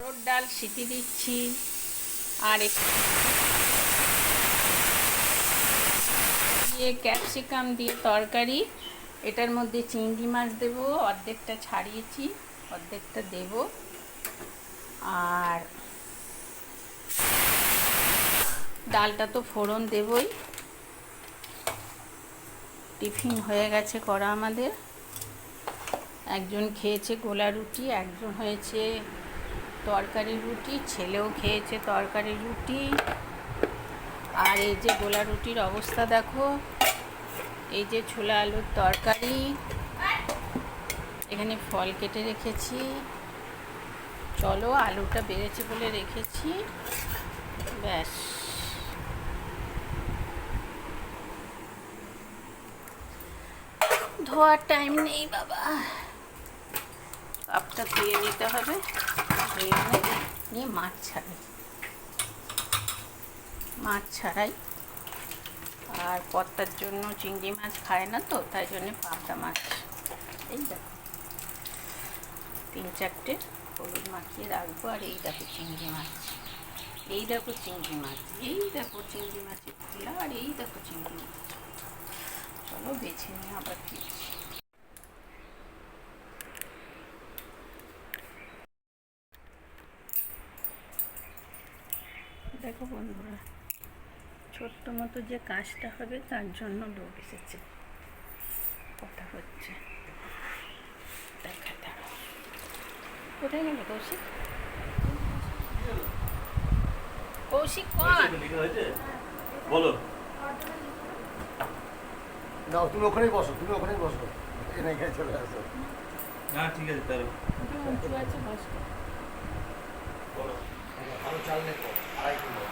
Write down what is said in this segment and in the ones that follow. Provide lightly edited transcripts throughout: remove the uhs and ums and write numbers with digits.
মটর ডাল সিটি দিচ্ছি আর দিয়ে ক্যাপসিকাম দিয়ে তরকারি। এটার মধ্যে চিংড়ি মাছ দেব, অর্ধেকটা ছাড়িয়েছি, অর্ধেকটা দেব। আর ডালটা তো ফোড়ন দেবই। টিফিন হয়ে গেছে করা আমাদের। একজন খেয়েছে গোলা রুটি, একজন হয়েছে তরকারি রুটি, ছেলেও খেয়েছে তরকারি রুটি। আর এই যে গোলা রুটির অবস্থা দেখো, এই যে ছোলা আলুর তরকারি, এখানে ফল কেটে রেখেছি। চলো, আলুটা বেড়েছে বলে রেখেছি, ব্যাস। ধোয়ার টাইম নেই বাবা, কাপটা ধুয়ে নিতে হবে। নিয়ে মাছ ছাড়াই। আর কর্তার জন্য চিংড়ি মাছ খায় না তো, তাই জন্য পাবদা মাছ। এই দেখো 3-4টে হলুদ মাখিয়ে রাখবো। আর এই দেখো চিংড়ি মাছ, এই দেখো চিংড়ি মাছ, এই দেখো চিংড়ি মাছের খোলা, আর এই দেখো চিংড়ি মাছ। চলো বেছে নিয়ে আবার কি। দেখো বন্ধুরা, ছোট্ট মতো যে কাজটা হবে তার জন্য লোক এসেছে, কথা হচ্ছে। দেখা কোথায় গেল কৌশিক? কৌশিক বলো। নাও, তুমি ওখানেই বসো, এখানে চলে আসো। না ঠিক আছে, তাহলে উঁচু আছে, বস। বলো। ভালো চাল লেখো, 2.5 কিলো।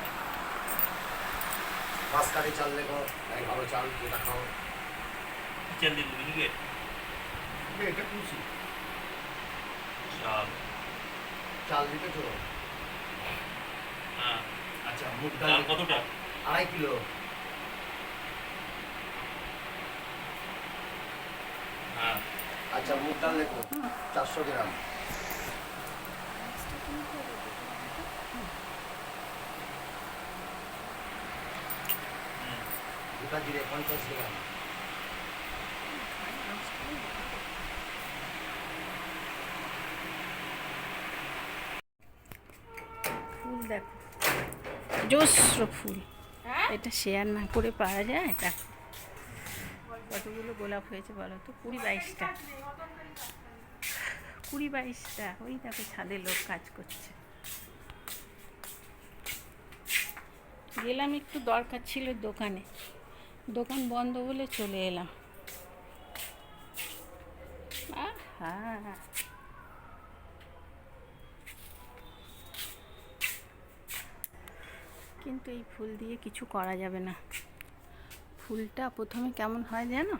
বাঁশকাঠি চাল লেখো, ভালো চাল, যেটা খাও। কিচেন দিন বুঝলি? এটা খুশি চাল চাল দিতে তো। হ্যাঁ, আচ্ছা, মুগ চাল ডাল কতটা? 2.5 কিলো। হ্যাঁ, আচ্ছা, মুগ ডাল লেখো 400 গ্রাম। গোটা জিরে 50 গ্রাম। ফুল দেখো, অজস্র ফুল। এটা শেয়ার না করে পাওয়া যায়? দেখো কতগুলো গোলাপ হয়েছে বলো তো, 20-22টা। 20-22টা। ওই দেখো ছাদে লোক কাজ করছে। গেলাম, একটু দরকার ছিল দোকানে, দোকান বন্ধ বলে চলে এলাম। আহা, কিন্তু এই ফুল দিয়ে কিছু করা যাবে না। ফুলটা প্রথমে কেমন হয় জানো?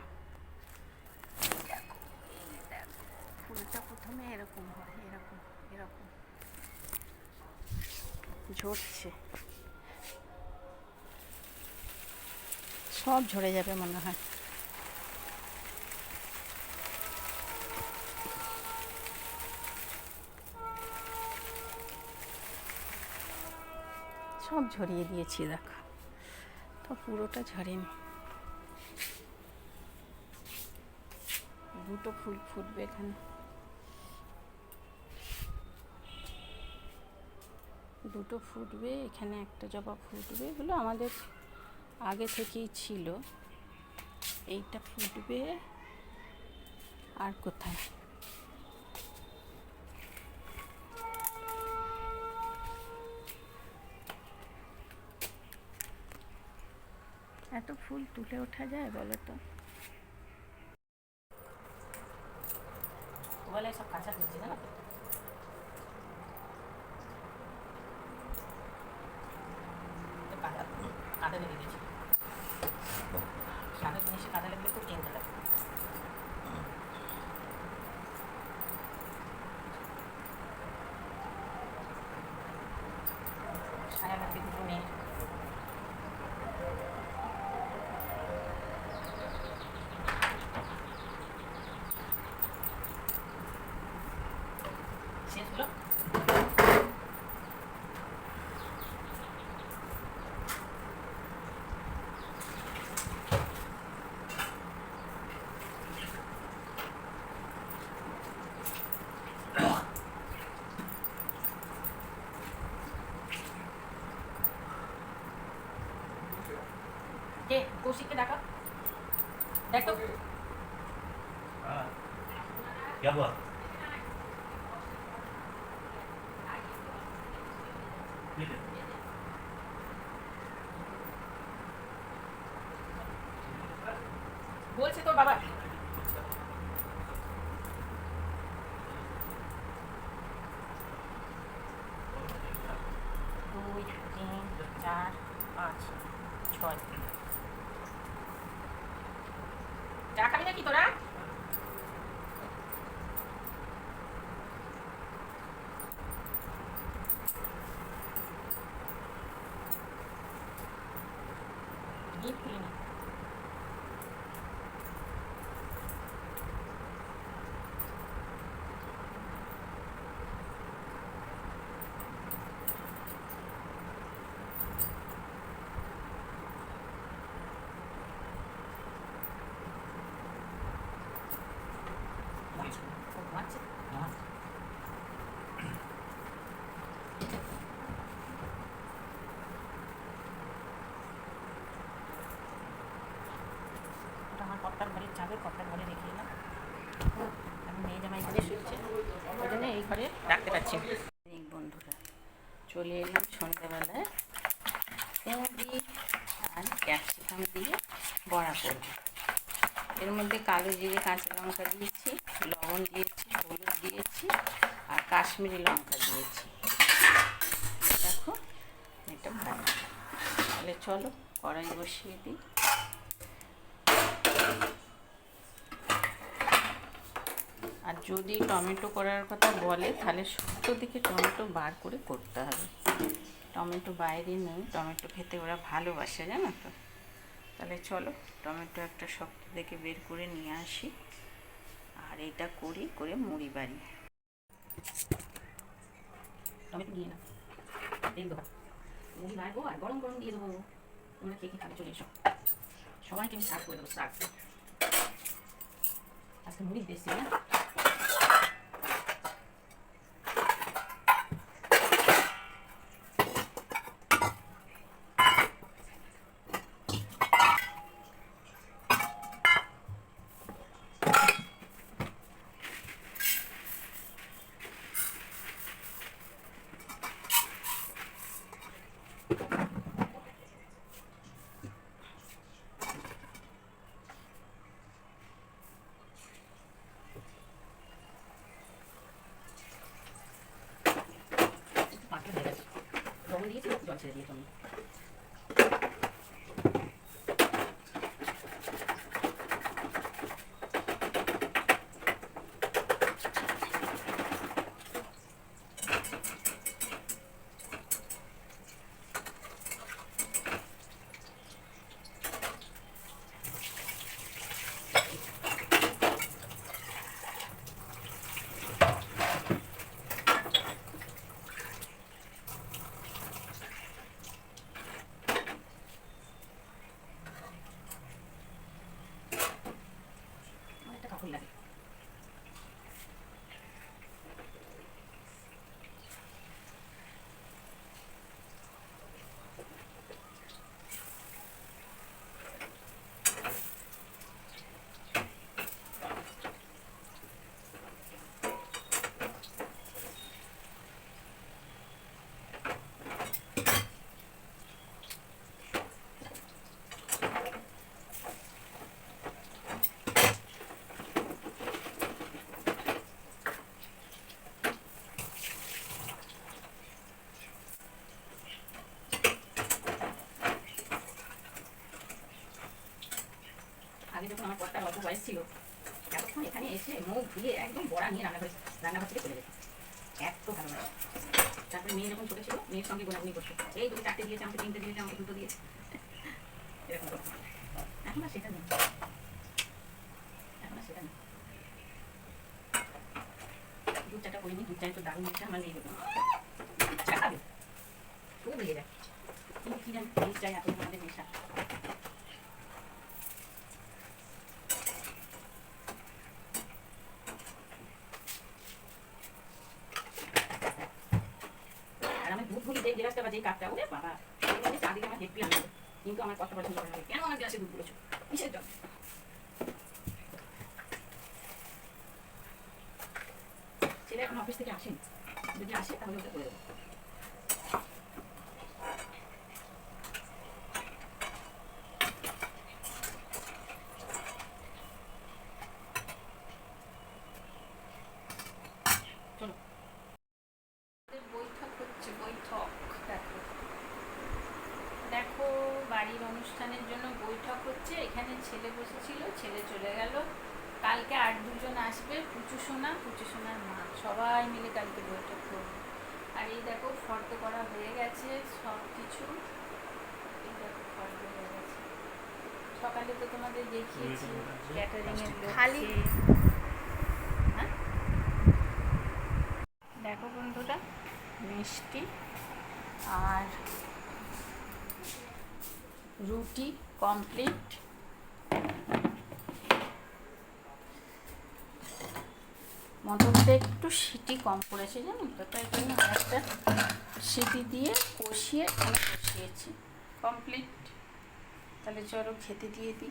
ফুলটা প্রথমে এরকম হয়, এরকম এরকম ঝরছে, সব ঝরে যাবে মনে হয়। সব ঝরিয়ে দিয়েছি দেখো, তো পুরোটা ঝরেনি। দুটো ফুল ফুটবে এখানে, দুটো ফুটবে এখানে, একটা জবা ফুটবে। এগুলো আমাদের আগে থেকেই ছিল। এইটা ফুটবে, আর কোথায়? এত ফুল তুলে ওঠা যায় বলো তো? বলে সব কাঁচা দিচ্ছি না, কাঁদা লেগে গেছে। সাদা জিনিসে কাঁদা লাগলে খুব টেনশন লাগে। ছায়া লাগবে দুটো মেয়ে। কে কৌশিককে ডাকা দেখো। हाँ क्या हुआ ठीक है বলছে তোর বাবা দুই তিন চার পাঁচ ছয় চা খাবি নাকি তোরা? গিফট খুলিনি ঘুমাচ্ছে। ওটা আমার কপ্টার ঘরে চাবে, কপ্টার ঘরে রেখে এলাম। আমি মেয়ে জামাই ঘরে শুয়েছে, ওই জন্য এই ঘরে রাখতে পারছি না। এই বন্ধুরা চলে এলাম সন্ধ্যাবেলায় চিংড়ি আর ক্যাপসিকাম দিয়ে বড়া করব। এর মধ্যে কালো জিরে কাঁচা লঙ্কা দিয়েছি, লবণ দিয়েছি, হলুদ দিয়েছি আর কাশ্মীরি লঙ্কা দিয়েছি। দেখো এটা ভালো। তাহলে চলো কড়াই বসিয়ে দিই। আর যদি টমেটো করার কথা বলে তাহলে শক্ত দিকে টমেটো বার করে করতে হবে। টমেটো বাইরে নেই, টমেটো খেতে ওরা ভালোবাসে জানো তো। তাহলে চলো টমেটো একটা শক্ত দেখে বের করে নিয়ে আসি আর এটা করি করে মুড়ি বাড়ি। টমেটো নিয়ে নাও, দেখবো মুড়ি বাড়বো আর গরম গরম দিয়ে দেবো। তোমরা কে কে খাবে চলে এসো, সবাইকে আমি সার্ভ করে দেবো। সার্ভ আজকে মুড়ি দিয়েছি না। লবণ দিয়েছি, জল ছেড়ে দিয়েছি আমি। লাগে আগে যখন আমার কর্তার অল্প বয়স ছিল এতক্ষণ এখানে এসে মুখ ধুয়ে একদম বড়া নিয়ে রান্নাঘর থেকে চলে যেত, এত ভালো লাগে। তারপরে মেয়ে যখন ছোট ছিল মেয়ের সঙ্গে গোনাগুনি করতো, এই দুটো চারটে দিয়েছে আমাকে, তিনটে দিয়েছে আমাকে, দুটো দিয়েছে, এরকম করতো। এখন আর সেটা নেই, এখন আর সেটা নেই। দুধ চাটা করিনি, দুধ চাই তো দারুণ হচ্ছে আমার মেয়ে দেখুন চা খাবে খুব লেগে যায়, কিন্তু কি জানি দুধ চাই এত আমাদের নেশা। দুধ গুলি যে গ্লাসটা বা যে কাপটা, ওরে বাবা চা দিলে আমার হেপি আনন্দ। কিন্তু আমার কষ্ট পছন্দ করে না। কেন আমার গ্লাসে দুধ দিয়েছো? কিসের জন্য? ছেলে এখন অফিস থেকে আসেনি, যদি আসে তাহলে ওটা করে দেবো। চলো, বৈঠক হচ্ছে, বৈঠক। দেখো দেখো, বাড়ির অনুষ্ঠানের জন্য বৈঠক হচ্ছে। এখানে ছেলে বসেছিল, ছেলে চলে গেল। কালকে আর দুজন আসবে, পুচু সোনার মা, সবাই মিলে কালকে বৈঠক করবে। আর এই দেখো ফর্দ করা হয়ে গেছে সব কিছু। এই দেখো ফর্দ হয়ে গেছে। সকালে তো তোমাদের দেখিয়েছি ক্যাটারিং এর লোক খালি। হ্যাঁ, দেখো বন্ধুরা, মিষ্টি আর রুটি কমপ্লিট। মটরটা একটু সিটি কম পড়েছে জানো তো, তাই জন্য একটা সিটি দিয়ে কষিয়ে বসিয়েছি। কমপ্লিট। তাহলে চলো খেতে দিয়ে দিই।